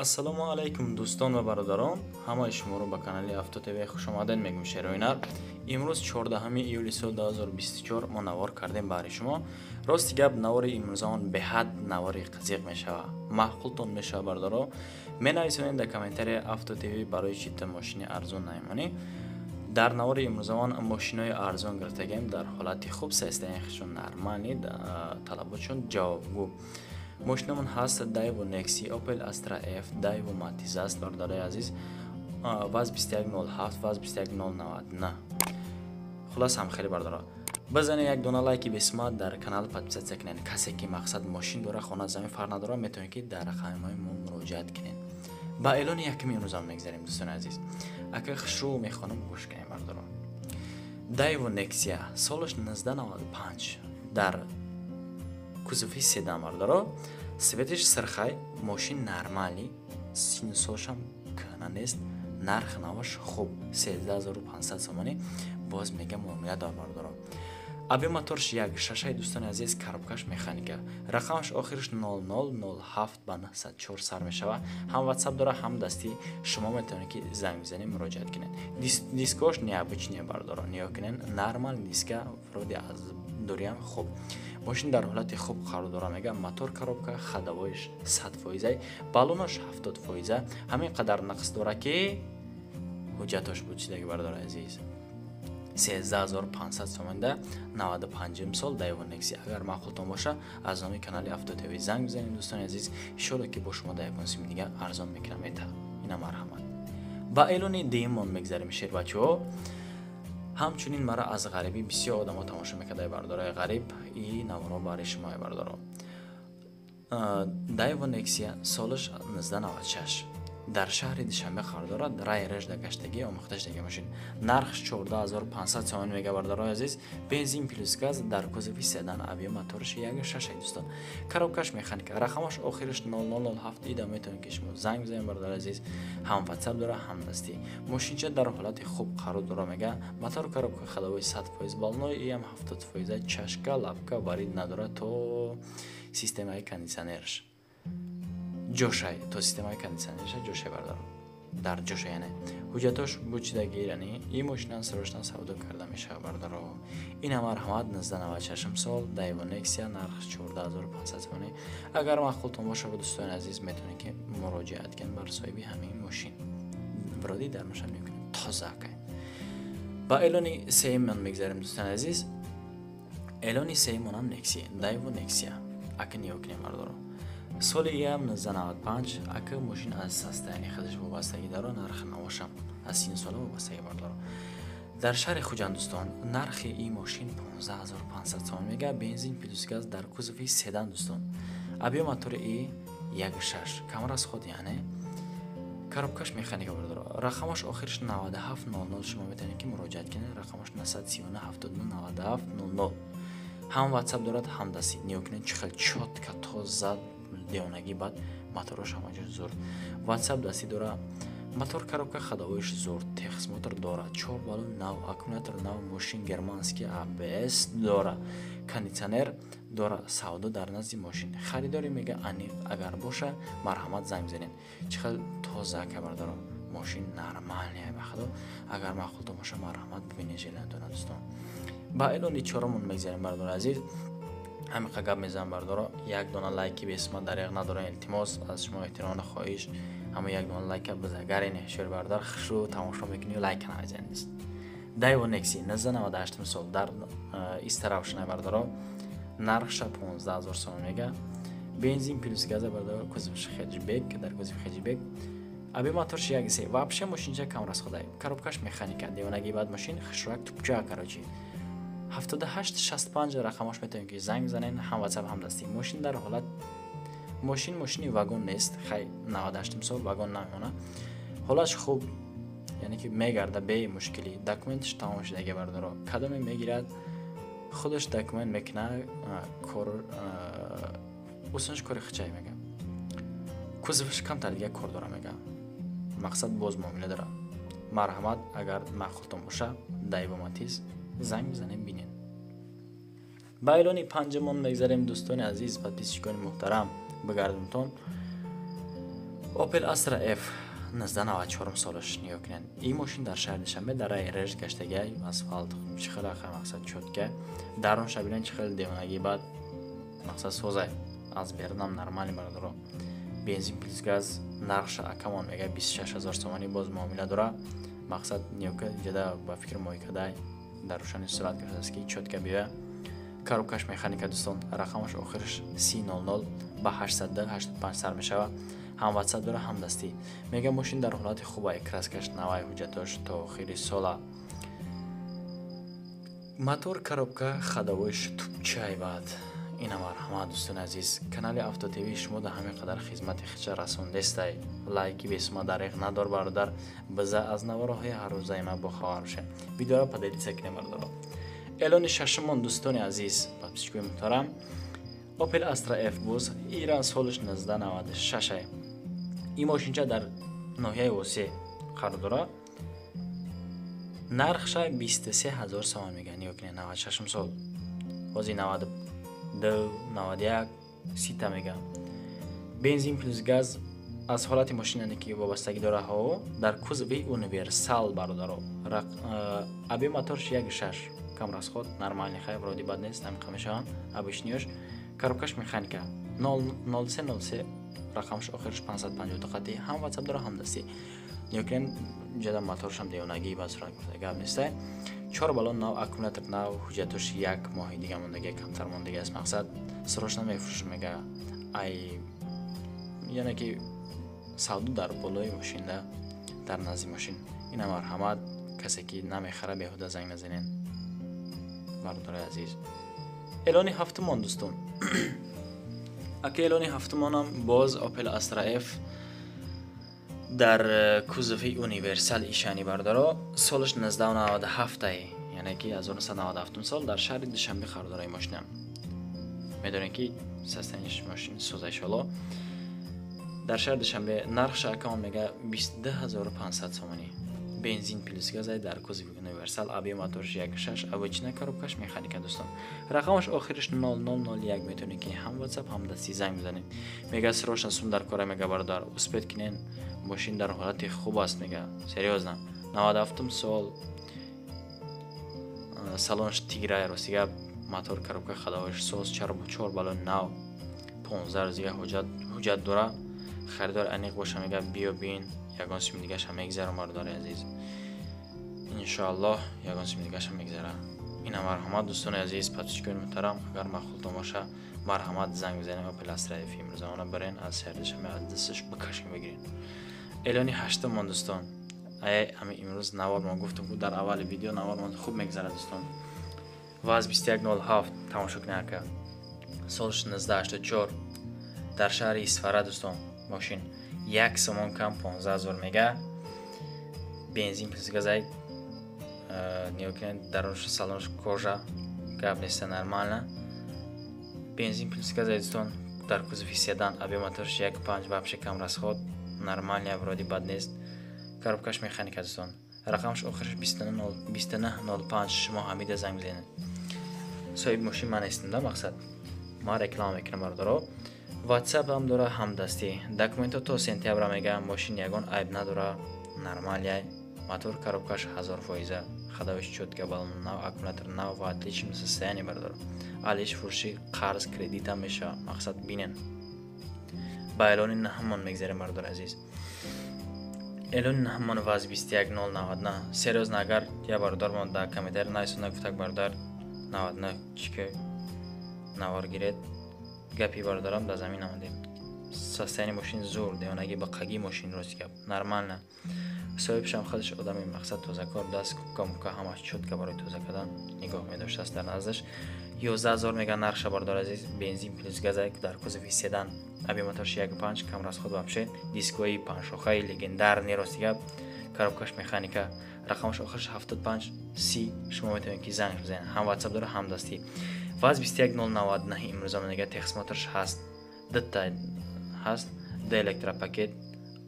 ассалому алайкум дӯстон ва бародарон, ҳамаи шуморо ба канали Авто ТВ хуш омадед мегӯям. Шероинар имрӯз 14 июли соли 2024 мо навор кардем баҳри шумо. Рости гап навори имрӯзаон беҳад навори қазиқ мешавад. маъқултон мешавад бародаро. менависонед дар комментария Авто ТВ барои чита мошини арзон наимонӣ. дар навори имрӯзаон мошинои арзон гирифтагем дар ҳолати хуб состоянияшон нормалӣ, талаботшон ҷавобгӯ. мошинамон ҳаст Daewoo Nexi, Opel Astra F, Daewoo Matiz аст бародарои азиз. ВАЗ 2107, ВАЗ 21099. хулас ҳамхелӣ бародаро. бизанед як дона лайки бесмат, дар канал подписатсия кунед. касе ки мақсад мошин дора, хона замин фарқ надора, метавонед ки дар рақамҳои мо муроҷиат кунед. ба эълони якми имрӯзам мегзарем дӯстони азиз. ака хушрӯ мехонам гӯш кунед бародаро. Daewoo Nexi солаш 1995 дар кузофи седан бародаро. светиш сирхай, мошин нормалӣ, син солшам кӯна нест, нарх наваш хуб 13500 сомонӣ, боз мегам муомиладор бародаро. аби моторш як шашаи дӯстони азиз, коробкаш механика, рақамаш охириш 0007 ба 904 сар мешавад. ҳам ватсап дора, ҳам дастӣ. шумо метавонед ки занг бизанед, муроҷиат кунед. дискош необычне бародаро, ниё кунед, нормал диска вроде аз дурям хуб. мошин дар ҳолати хуб қарор дора, мега мотор, коробка, ходовоиш 100%, баллонаш 70%. ҳамин қадар нақс дора ки ҳуҷҷатош бучидаги бародари азиз. 13500 сомонда 95 сол Daewoo Nexi. агар маъқултон боша, аз номи канали Авто ТВ занг бизанед дӯстони азиз. иншоалло ки бо шумо дар якон сим дига арзон мекунам. ина марҳамат. ба эълони деимон мегзарем шербачаҳо. ҳамчунин мара аз ғарибӣ бисёр одамо тамошо мекардаи бародарои ғариб. и наворо бари шумо бародаро. Daewoo Nexi солаш 1996 дар шаҳри Душанбе қарор дорад. рай режда гаштагӣ омӯхташдаги мошин. нархш 14500 сомон мега бародарои азиз. бензин плюс газ, дар кузофи седан, авиа моторш 1.6 дӯстон. коробкаш механика, рақамаш охириш 0007. ида метавонед ки шумо занг бизанед бародарои азиз. ҳам ватсап дора, ҳам дастӣ. мошинча дар ҳолати хуб қарор дора, мега мотор, коробка, ходовои 100%, баллонои ам 70%, чашка, лапка варид надора то системаи кондитсионерш. ҷошай, то системаи кондитсионерш ҷошай бардар. дар ҷоша яне ҳуҷҷатош бучидаги ирани. ин мошинан сроштан савдо карда мешавад бардаро. ина марҳамат 1996 сол Daewoo Nexi, нархш 14500 сомонӣ. агар маъқултон боша, ба дӯстони азиз метавонед ки муроҷиат кунед бар соҳиби ҳамин мошин. вроди дар мошин мекунед тоза кай. ба эълони сеимон мегзарем дӯстони азиз. эълони сеимонам Nexi, Daewoo Nexi. ака ниё кунед бардаро. соли ям 1995. ака мошин аз состоянии худаш вобастагӣ дора, нарх навошам аз син сола вобастагӣ бардаро. дар шаҳри хуҷанд дӯстон, нархи ин мошин 15500 сомон мега, бензин плюс газ, дар кузофи седан дӯстон. абиё мотори 1.6, камерас худ яъне, коробкаш механика бардаро. рақамаш охириш 9700. шумо метавонед ки муроҷиат кунед. рақамаш 939 ҳам ватсап дорад, ҳам дастӣ. ниё кунед чихел чотка тоза девонагӣ, баъд моторош ҳамаҷо зур. ватсап дастӣ дора. мотор, коробка, ходовоиш зур, техс мотор дора, 4 баллон нав, аккумулятор нав, мошин германский ABS дора, кондитсионер дора. савдо дар назди мошин. харидори мега аниқ агар боша, марҳамат занг бизанед. чихел тоза кабардаро. мошин нормалния бахудо. агар маъқултон боша, марҳамат бибинед жиландона дӯстон. ба эълони чорамон мегзарем бародари азиз. ҳамиқа гап мезанам бардаро. як дона лайки бесмат дариқ надорам, илтимос аз шумо эҳтироми хоҳиш. ҳама як дона лайка бизагарене шӯр бардар хушрӯ тамошо мекунӣ, лайка намезанед. Daewoo Nexi 1998 сол дар истаравшна бардаро. нархша 15000 сомон мега, бензин плюс газа бардаро. кузовиш хеҷбек, дар кузови хеҷбек, аби моторш 1.3. вообще мошинча камрас худай, коробкаш механика, девонаги баъд мошин хушрак тупча карочи. 7865 рақамаш метавонед ки занг бизанед, ҳам ватсап, ҳам дастӣ. мошин дар ҳолат мошини вагон нест. хай 98 сол вагон намемона. ҳолаш хуб, яъне ки мегарда бе мушкилӣ. документиш тамом шудаги бардаро. кадоме мегирад, худаш документ мекуна, кор усонш кори хичай мега. кузовиш камтар дига кор дора мега. мақсад боз муомила дора. марҳамат, агар маъқултон боша, Daewoo Matiz занг бизанем бинед. ба эълони панҷамон мегзарем дӯстони азиз, подписчикони муҳтарам. бигардумтон Opel Astra F 1994 سالش نگاه کنین. این ماشین در شهر دوشنبه در راه رشد گشتگی اسفالت چخلا مقصد شد که در اون شبیه چخل دیوانگی بعد مقصد سوزه از بیرونم نرمالی بردارم. بنزین پلیس گاز نرخش اکمان میگه 26000 تومانی باز معامله داره. مقصد نیوکه جدا با فکر مویکدای در روشن صورت گرفته است که چوت که بیه کاروبکش مکانیک دوستان رقمش آخرش 300 با 885 سر میشه. هم واتساپ داره هم دستی. میگه ماشین در حالت خوبه، کراسکش نوای حجتش تا آخر سال. موتور کاروبکا خداویش توپچای بعد این مرحمت دوستان عزیز کانال افتو تیوی شما در همین قدر خدمت خیچه رسونده استای لایکی به ما دریغ ندار برادر بزه از نوارهای هر روزه ما با خبر شه ویدیو را پدیدی سکنه بردارم. اعلان ششمان دوستان عزیز بابسیچکوی محترم اوپل استرا اف بوز ایران سالش 1996 این ماشینچه در ناحیه وسیع قرار داره. نرخش 23000 تومان میگه. نگاه کنید 96 سال بازی 92 91 30 تا میگه. بنزین پلیس گاز از حالت ماشین که وابستگی داره ها در کوزوی اونیورسال برادر ابی موتورش 1.6 کم راست خود نرمال خیلی برادی بد نیست هم کمشان ابیش نیوش کاروبکش مکانیکا 0303 رقمش آخرش 550 دقیقه هم واتساپ داره هم دستی. نیوکن جدا موتورش هم دیونگی با سرعت گفتگاب نیسته. 4 بالون نو اکومولاتور نو حجتش 1 ماه دیگه موندگی کمتر موندگی است. مقصد سروش نمیفروشه میگه ای یعنی که سودو در بالای ماشین ده در نزدیک ماشین این مرحمت کسی که نمیخره بهوده زنگ نزنین برادر عزیز. اعلان هفتمان دوستان اکی اعلان هفتمان هم باز اوپل استرا اف در کوزوی اونیورسال ایشانی برداره. سالش 1997 یعنی که 1997 سال در شهر دوشنبه قرار داره. ماشین میدونین که سستنش ماشین سوزه شالا در شهر دوشنبه. نرخش اکان میگه 22500 تومانی. بنزین پلیس گاز در کوزوی اونیورسال ابی موتورش 1.6 اوچینه کاروبکش مکانیک دوستان رقمش آخرش 0001 میتونین که هم واتساپ هم دستی زنگ بزنین. میگه سروش نسون در کار میگه بردار اسپید کنین ماشین در حالت خوب است میگه سریوز نه 97 سال سالنش تیگرای روسیگه موتور کاروبکا خداویش سوز 4 بالون نو 15 زیگه حجت داره. خریدار انیق باشه میگه بیو بین یگان سیم دیگه هم میگذره مردار عزیز انشاءالله یگان سیم دیگه هم میگذره. این مرحمت دوستان عزیز پاتیشکوی محترم اگر مخلوط باشه مرحمت زنگ بزنید اوپل استرا اف امروزانه برین از شهرش از دستش بکشین بگیرین. اعلان 8 من دوستان همین امروز نوار ما گفتم بود در اول ویدیو نوار ما خوب میگذره دوستان. واز 2107 تماشا کنید که سالش 1984 در شهر اسفره دوستان ماشین 1 سومون کم 15000 میگه. بنزین پلیس گازای نیوکن درش سالنش کوژا گاب نیست نرمال نه. بنزین پلیس گازای دوستان در کوزوی سیدان ابی موتورش 1.5 بابش کم راست خود نرمال نه برادی بد نیست. کاروبکش مکانیک دوستان رقمش آخرش 2905 شما حمید زنگ بزنید. صاحب ماشین من هستم مقصد ما رکلام میکنم برادر. واتساپ هم داره هم دستی. دکومنت تو سنتیبر میگه ماشین یگان عیب نداره نرمالیه. موتور کاروبکش 1000% خداویش شد که بالون نو اکومولاتور نو و اطلیچم سستانی برداره. علیش فروشی قرض کردیت هم میشه مقصد بینن. با اعلان نهمان میگذاریم برادر عزیز. اعلان نهمان واز 21099 سریوز نگر یا برادر من در کمیتر نایسون نگفتک برادر 99 چیکه نوار گیرید گپی بردارم در زمین آمدیم. سستانی ماشین زور دیونگی با قگی ماشین روز گپ نرمال نه. صاحبش هم خودش آدمی مقصد توزکار دست کم که همش شد که برای توزک کردن نگاه می‌داشت است در نزدش. 11000 میگه نرخ بردار عزیز. بنزین پلیس گازای در کوزوی سیدان ابی موتورش 1.5 کم راست خود بابشه دیسکوی 5 شوخای لگندار نیروسی گپ کاروبکش مکانیکا رقمش آخرش 75 30 شما میتونید که زنگ بزنید هم واتساپ داره هم دستی. واز 21099 امروز هم نگه تخس موتورش هست دتا هست د الکترا پاکت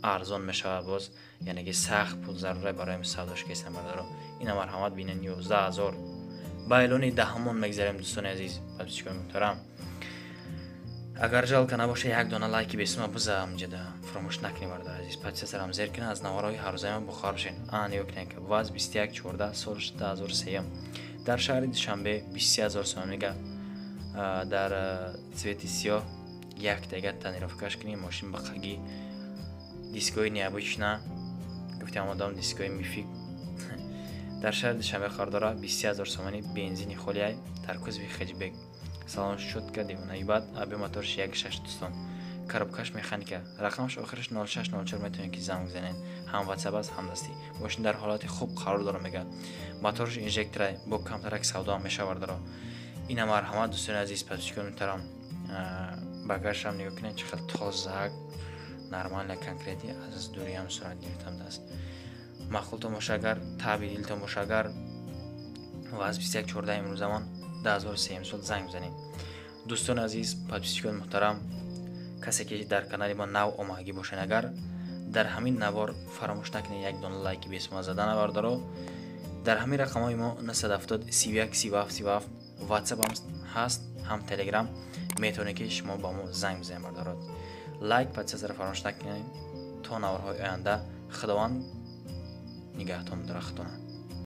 ارزان میشه باز یعنی که سخت پول ضروره برای سوداش که استعمال داره. این مرحمت بینن 11000 با اعلان دهمون میگذاریم دوستان عزیز بچه‌ها محترم. агар жалка набоша як дона лайки бесима буза амҷада фаромӯш накунӣ бародар азиз. подписатсиярам зер кунед, аз навораҳои ҳаррӯзаи ман бохабар бошед. нигоҳ кунед ки ваз 21/14 соли 2003 дар шаҳри Душанбе 23000 сомон мега дар цвети сиёҳ як тага тонировкаш кунем мошин ба қаги дискои необычна гуфтам одам дискои мифик дар шаҳри Душанбе қарор дорад. 23000 сомони бензини холияй дар кузови Хаҷибек. салон шутка дивонаи бад аби моторш 1.6 дӯстон, коробкаш механика, рақамш охираш 0604 метавонед ки занг бизанед. ҳам ватсап аст, ҳам дастӣ. мошин дар ҳолати хуб қарор дорад мега. моторш инжектора бо камтарак савдо мешавад доро. ина марҳамат дӯстони азиз, подписчикони муҳтарам, багажшам нигоҳ кунед чӣ қадр тоза, нормальна, конкретӣ, аз дури ҳам сурат гирифтам даст. махлутон боша, агар таби дилтон боша, агар ваз 21/14 имрӯзамон 2003 сол занг бизанед. дӯстони азиз, подписчикони муҳтарам, касе ки дар канали мо нав омадагӣ бошед, агар дар ҳамин навор фаромӯш накунед як дона лайки бесума задан авардаро. дар ҳамин рақамҳои мо 970 31 37 37 ватсап ҳаст, ҳам телеграм, метавонед ки шумо ба мо занг бизанед бардорот. лайк, подписатсияро фаромӯш накунед. то наворҳои оянда, худованд нигаҳтон дарахтона.